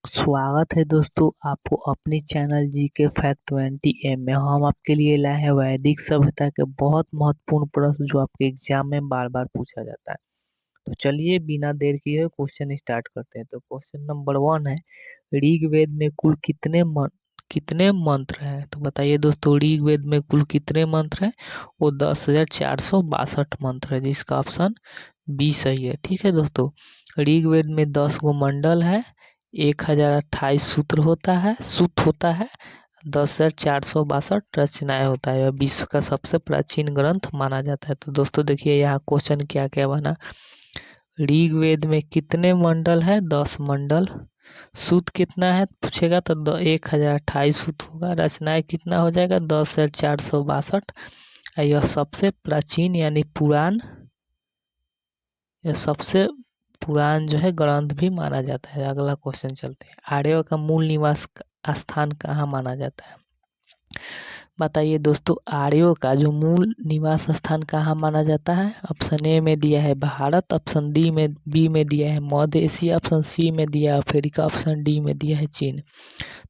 स्वागत है दोस्तों आपको अपनी चैनल जी के फैक्ट 20 में। हम आपके लिए लाए हैं वैदिक सभ्यता के बहुत महत्वपूर्ण प्रश्न जो आपके एग्जाम में बार बार पूछा जाता है। तो चलिए बिना देर किए क्वेश्चन स्टार्ट करते हैं। तो क्वेश्चन नंबर 1 है, ऋग्वेद में कुल कितने मंत्र हैं? तो बताइए दोस्तों, ऋग्वेद में कुल कितने मंत्र हैं? वो 10,462 मंत्र है, जिसका ऑप्शन बी सही है। ठीक है दोस्तों, ऋग्वेद में 10 गो मंडल है, 1028 सूक्त होता है, 10,462 रचनाएं होता है। यह विश्व का सबसे प्राचीन ग्रंथ माना जाता है। तो दोस्तों देखिए यहाँ क्वेश्चन क्या क्या बना। ऋग्वेद में कितने मंडल है? 10 मंडल। सूत कितना है पूछेगा तो 1028 सूत होगा। रचनाएं कितना हो जाएगा? 10,462। यह सबसे प्राचीन यानी पुरान, यह सबसे पुरान जो है ग्रंथ भी माना जाता है। अगला क्वेश्चन चलते हैं, आर्यों का मूल निवास स्थान कहाँ माना जाता है? बताइए दोस्तों, आर्यों का जो मूल निवास स्थान कहाँ माना जाता है? ऑप्शन ए में दिया है भारत, ऑप्शन बी में दिया है मध्य एशिया, ऑप्शन सी में दिया है अफ्रीका, ऑप्शन डी में दिया है चीन।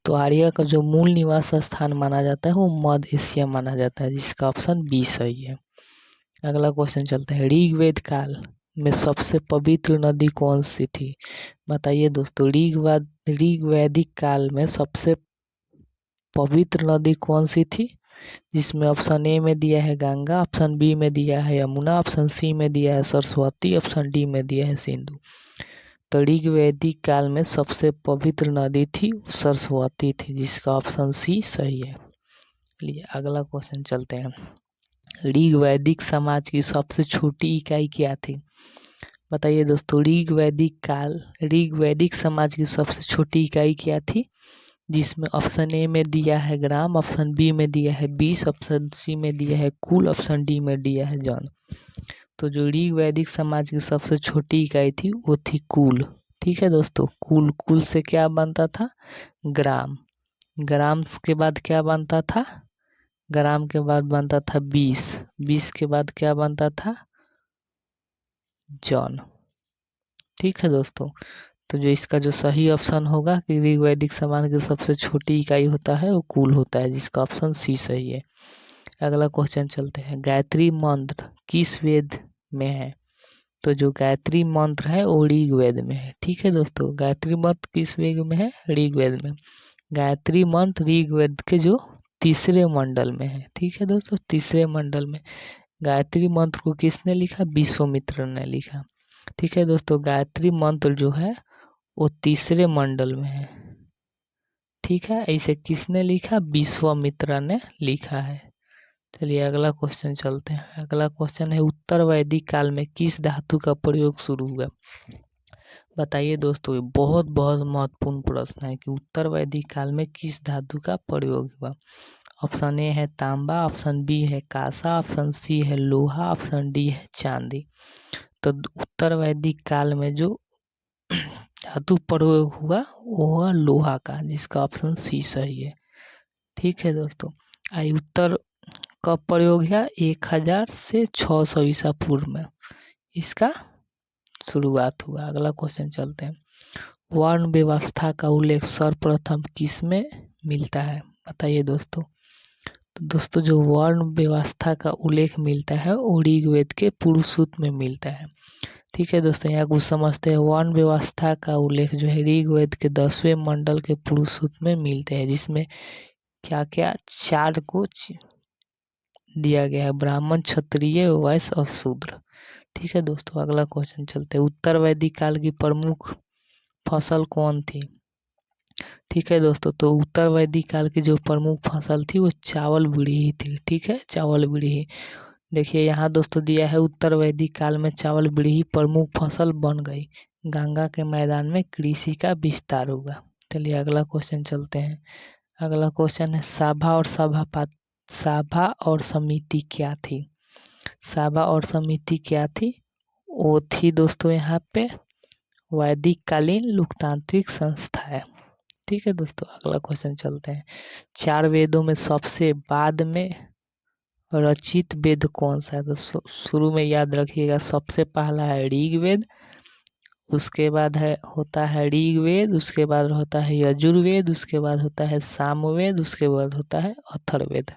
तो आर्य का जो मूल निवास स्थान माना जाता है वो मध्य एशिया माना जाता है, जिसका ऑप्शन बी सही है। अगला क्वेश्चन चलते हैं, ऋग्वेद काल में सबसे पवित्र नदी कौन सी थी? बताइए दोस्तों, ऋग्वैदिक काल में सबसे पवित्र नदी कौन सी थी? जिसमें ऑप्शन ए में दिया है गंगा, ऑप्शन बी में दिया है यमुना, ऑप्शन सी में दिया है सरस्वती, ऑप्शन डी में दिया है सिंधु। तो ऋग्वैदिक काल में सबसे पवित्र नदी थी सरस्वती थी, जिसका ऑप्शन सी सही है। चलिए अगला क्वेश्चन चलते हैं, ऋग्वैदिक समाज की सबसे छोटी इकाई क्या थी? बताइए दोस्तों, ऋग्वैदिक समाज की सबसे छोटी इकाई क्या थी? जिसमें ऑप्शन ए में दिया है ग्राम, ऑप्शन बी में दिया है 20, ऑप्शन सी में दिया है कुल, ऑप्शन डी में दिया है जन। तो जो ऋग्वैदिक समाज की सबसे छोटी इकाई थी वो थी कुल। ठीक है दोस्तों, कुल से क्या बनता था? ग्राम। ग्राम के बाद क्या बनता था? ग्राम के बाद बनता था 20 के बाद क्या बनता था? जन। ठीक है दोस्तों, तो जो इसका जो सही ऑप्शन होगा कि ऋग्वैदिक समाज की सबसे छोटी इकाई होता है वो कुल होता है, जिसका ऑप्शन सी सही है। अगला क्वेश्चन चलते हैं, गायत्री मंत्र किस वेद में है? तो जो गायत्री मंत्र है वो ऋग्वेद में है। ठीक है दोस्तों, गायत्री मंत्र किस वेद में है? ऋग्वेद में। गायत्री मंत्र ऋग्वेद के जो तीसरे मंडल में है। ठीक है दोस्तों, तीसरे मंडल में गायत्री मंत्र को किसने लिखा? विश्वामित्र ने लिखा। ठीक है दोस्तों, गायत्री मंत्र जो है वो तीसरे मंडल में है। ठीक है, इसे किसने लिखा? विश्वामित्र ने लिखा है। चलिए अगला क्वेश्चन चलते हैं। अगला क्वेश्चन है, उत्तर वैदिक काल में किस धातु का प्रयोग शुरू हुआ? बताइए दोस्तों, ये बहुत बहुत महत्वपूर्ण प्रश्न है कि उत्तर वैदिक काल में किस धातु का प्रयोग हुआ। ऑप्शन ए है तांबा, ऑप्शन बी है कांसा, ऑप्शन सी है लोहा, ऑप्शन डी है चांदी। तो उत्तर वैदिक काल में जो धातु प्रयोग हुआ वो हुआ लोहा का, जिसका ऑप्शन सी सही है। ठीक है दोस्तों, आई उत्तर कब प्रयोग हुआ? 1000 से 600 ईसा पूर्व में इसका शुरुआत हुआ। अगला क्वेश्चन चलते हैं, वर्ण व्यवस्था का उल्लेख सर्वप्रथम किस में मिलता है? बताइए दोस्तों। तो दोस्तों जो वर्ण व्यवस्था का उल्लेख मिलता है वो ऋग्वेद के पूर्व सूक्त में मिलता है। ठीक है दोस्तों, यहाँ कुछ समझते हैं। वर्ण व्यवस्था का उल्लेख जो है ऋग्वेद के 10वें मंडल के पूर्व सूक्त में मिलते हैं, जिसमें क्या क्या 4 को दिया गया है, ब्राह्मण, क्षत्रिय, वैश्य और शूद्र। ठीक है दोस्तों, अगला क्वेश्चन चलते हैं, उत्तर वैदिक काल की प्रमुख फसल कौन थी? ठीक है दोस्तों, तो उत्तर वैदिक काल की जो प्रमुख फसल थी वो चावल बीड़ी थी। ठीक है, चावल बीड़ी। देखिए यहाँ दोस्तों दिया है, उत्तर वैदिक काल में चावल बीड़ी प्रमुख फसल बन गई, गंगा के मैदान में कृषि का विस्तार हुआ। चलिए अगला क्वेश्चन चलते हैं। अगला क्वेश्चन है, साभा और समिति क्या थी? साभा और समिति क्या थी? वो थी दोस्तों यहाँ पे वैदिक कालीन लोकतांत्रिक संस्था है। ठीक है दोस्तों, अगला क्वेश्चन चलते हैं, 4 वेदों में सबसे बाद में रचित वेद कौन सा है? तो शुरू में याद रखिएगा, सबसे पहला है ऋग्वेद, उसके बाद होता है ऋग्वेद, उसके बाद होता है यजुर्वेद, उसके बाद होता है सामवेद, उसके बाद होता है अथर्ववेद।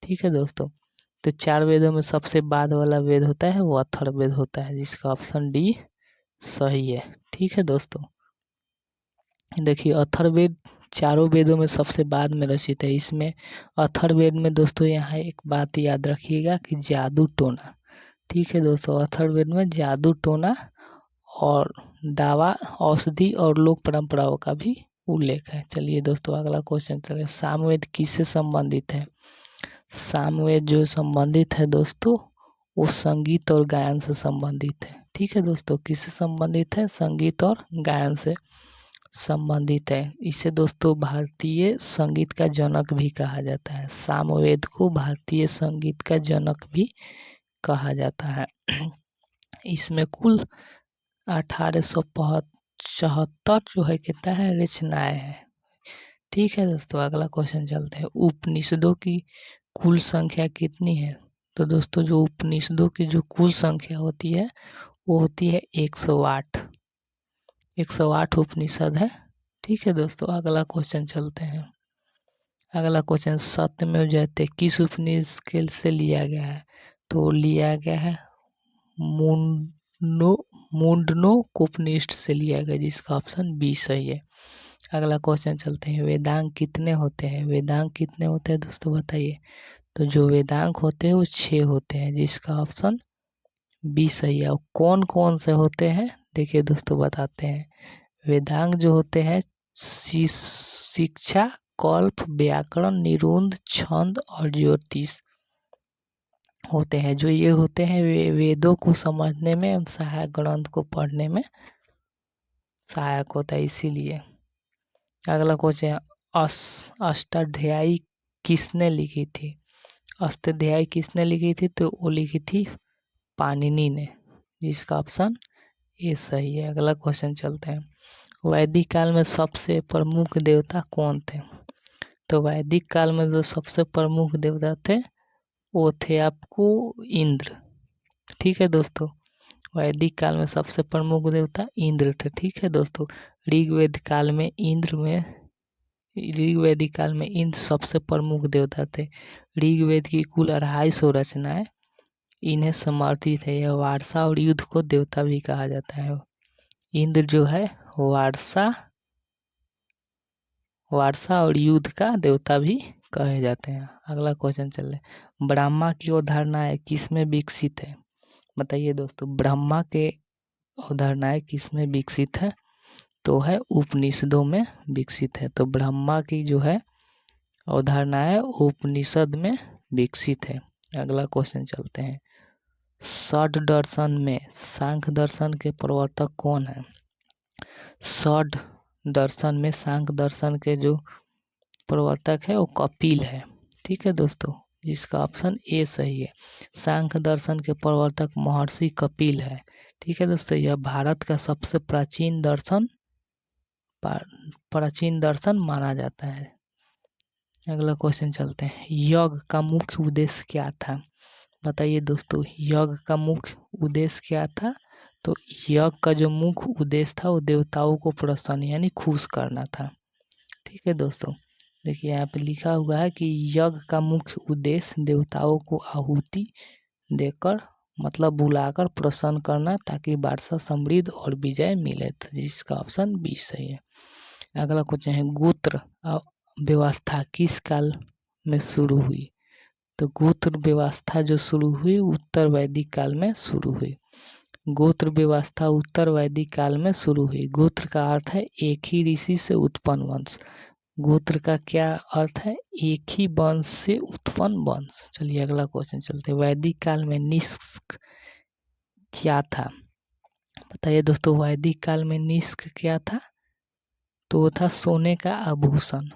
ठीक है दोस्तों, तो 4 वेदों में सबसे बाद वाला वेद होता है वो अथर्ववेद होता है, जिसका ऑप्शन डी सही है। ठीक है दोस्तों, देखिए अथर्ववेद चारों वेदों में सबसे बाद में रचित है। इसमें अथर्ववेद में दोस्तों यहाँ एक बात याद रखिएगा कि जादू टोना, ठीक है दोस्तों, अथर्ववेद में जादू टोना और दावा, औषधि और लोक परंपराओं का भी उल्लेख है। चलिए दोस्तों अगला क्वेश्चन चलिए, सामवेद किससे संबंधित है? सामवेद जो संबंधित है दोस्तों वो संगीत और गायन से संबंधित है। ठीक है दोस्तों, किससे संबंधित है? संगीत और गायन से संबंधित है। इसे दोस्तों भारतीय संगीत का जनक भी कहा जाता है। सामवेद को भारतीय संगीत का जनक भी कहा जाता है। इसमें कुल 1875 जो है कितना है रचनाएं हैं। ठीक है दोस्तों, अगला क्वेश्चन चलते हैं, उपनिषदों की कुल संख्या कितनी है? तो दोस्तों जो उपनिषदों की जो कुल संख्या होती है वो होती है 108। 108 उपनिषद है। ठीक है दोस्तों, अगला क्वेश्चन चलते हैं। अगला क्वेश्चन, सत्यमेव जयते किस उपनिषद से लिया गया है? तो लिया गया है मुंडनोपनिषद से लिया गया, जिसका ऑप्शन बी सही है। अगला क्वेश्चन चलते हैं, वेदांग कितने होते हैं? वेदांग कितने होते हैं दोस्तों बताइए? तो जो वेदांग होते हैं वो 6 होते हैं, जिसका ऑप्शन बी सही है। और कौन कौन से होते हैं देखिए दोस्तों बताते हैं। वेदांग जो होते हैं शिक्षा, कल्प, व्याकरण, निरुंद, छंद और ज्योतिष होते हैं। जो ये होते हैं वेदों को समझने में, सहायक ग्रंथ को पढ़ने में सहायक होता है, इसीलिए। अगला क्वेश्चन, अष्टाध्यायी किसने लिखी थी? अष्टाध्यायी किसने लिखी थी? तो वो लिखी थी पाणिनि ने, जिसका ऑप्शन ए सही है। अगला क्वेश्चन चलते हैं, वैदिक काल में सबसे प्रमुख देवता कौन थे? तो वैदिक काल में जो सबसे प्रमुख देवता थे वो थे आपको इंद्र। ठीक है दोस्तों, वैदिक काल में सबसे प्रमुख देवता इंद्र थे। ठीक है दोस्तों, ऋग्वेदिक काल में इंद्र सबसे प्रमुख देवता थे। ऋग्वेद की कुल 250 रचनाएं इन्हें समर्पित है। यह वारसा और युद्ध को देवता भी कहा जाता है। इंद्र जो है वारसा और युद्ध का देवता भी कहे जाते हैं। अगला क्वेश्चन चल रहा है, ब्रह्मा की अवधारणाएं किसमें विकसित है? बताइए दोस्तों, ब्रह्मा के अवधारणाएं किसमें विकसित है? तो है उपनिषदों में विकसित है। तो ब्रह्मा की जो है अवधारणाएं उपनिषद में विकसित है। अगला क्वेश्चन चलते हैं, षड दर्शन में सांख्य दर्शन के प्रवर्तक कौन है? षड दर्शन में सांख्य दर्शन के जो प्रवर्तक है वो कपिल है। ठीक है दोस्तों, जिसका ऑप्शन ए सही है। सांख्य दर्शन के प्रवर्तक महर्षि कपिल है। ठीक है दोस्तों, यह भारत का सबसे प्राचीन दर्शन माना जाता है। अगला क्वेश्चन चलते हैं, यज्ञ का मुख्य उद्देश्य क्या था? बताइए दोस्तों, यज्ञ का मुख्य उद्देश्य क्या था? तो यज्ञ का जो मुख्य उद्देश्य था वो देवताओं को प्रसन्न यानी खुश करना था। ठीक है दोस्तों, देखिए यहाँ पे लिखा हुआ है कि यज्ञ का मुख्य उद्देश्य देवताओं को आहुति देकर मतलब बुलाकर प्रसन्न करना, ताकि वर्षा समृद्ध और विजय मिले, जिसका ऑप्शन बी सही है। अगला क्वेश्चन है, गोत्र व्यवस्था किस काल में शुरू हुई? तो गोत्र व्यवस्था जो शुरू हुई उत्तर वैदिक काल में शुरू हुई। गोत्र व्यवस्था उत्तर वैदिक काल में शुरू हुई। गोत्र का अर्थ है एक ही ऋषि से उत्पन्न वंश। गोत्र का क्या अर्थ है? एक ही वंश से उत्पन्न वंश। चलिए अगला क्वेश्चन चलते हैं, वैदिक काल में निष्क क्या था? बताइए दोस्तों, वैदिक काल में निष्क क्या था? तो वो था सोने का आभूषण।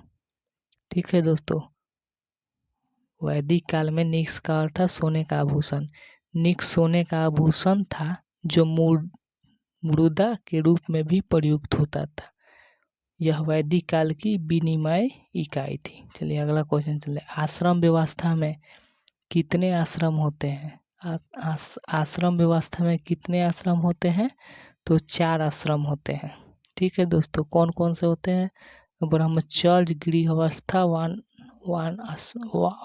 ठीक है दोस्तों, वैदिक काल में निक्स का अर्थ था सोने का आभूषण। निक्स सोने का आभूषण था जो मृदा के रूप में भी प्रयुक्त होता था। यह वैदिक काल की विनिमय इकाई थी। चलिए अगला क्वेश्चन चले, आश्रम व्यवस्था में कितने आश्रम होते हैं? आश्रम व्यवस्था में कितने आश्रम होते हैं? तो 4 आश्रम होते हैं। ठीक है दोस्तों, कौन कौन से होते हैं? ब्रह्मचर्य, गृहवस्था,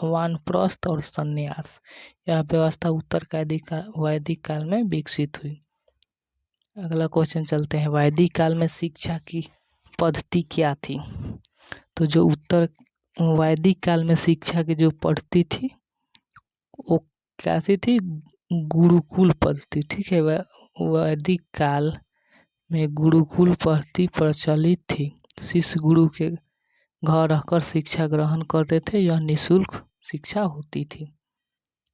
वानप्रस्थ और संन्यास। यह व्यवस्था वैदिक काल में विकसित हुई। अगला क्वेश्चन चलते हैं, वैदिक काल में शिक्षा की पद्धति क्या थी? तो जो वैदिक काल में शिक्षा की जो पद्धति थी वो कैसी थी? गुरुकुल पद्धति। ठीक है, वैदिक काल में गुरुकुल पद्धति प्रचलित थी। शिष्य गुरु के घर रहकर शिक्षा ग्रहण करते थे, यह निःशुल्क शिक्षा होती थी।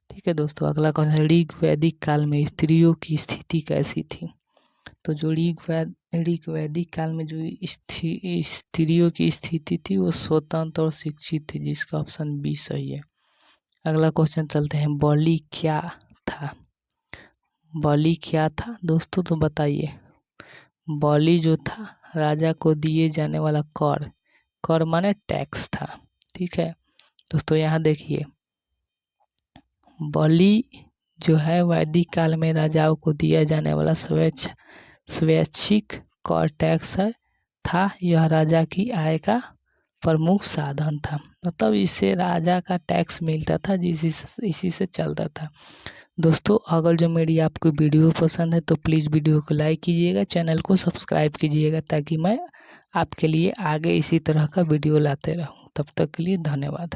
ठीक है दोस्तों, अगला क्वेश्चन, ऋग वैदिक काल में स्त्रियों की स्थिति कैसी थी? तो जो ऋग वैदिक काल में जो स्त्रियों की स्थिति थी वो स्वतंत्र और शिक्षित थी, जिसका ऑप्शन बी सही है। अगला क्वेश्चन चलते हैं, बलि क्या था? बलि क्या था दोस्तों? तो बताइए। बलि जो था राजा को दिए जाने वाला कर माने टैक्स था। ठीक है दोस्तों, यहाँ देखिए, बलि जो है वैदिक काल में राजाओं को दिया जाने वाला स्वैच्छिक कर टैक्स था। यह राजा की आय का प्रमुख साधन था, मतलब इससे राजा का टैक्स मिलता था, इसी से चलता था। दोस्तों, अगर जो मेरी आपको वीडियो पसंद है तो प्लीज़ वीडियो को लाइक कीजिएगा, चैनल को सब्सक्राइब कीजिएगा, ताकि मैं आपके लिए आगे इसी तरह का वीडियो लाते रहूं। तब तक के लिए धन्यवाद।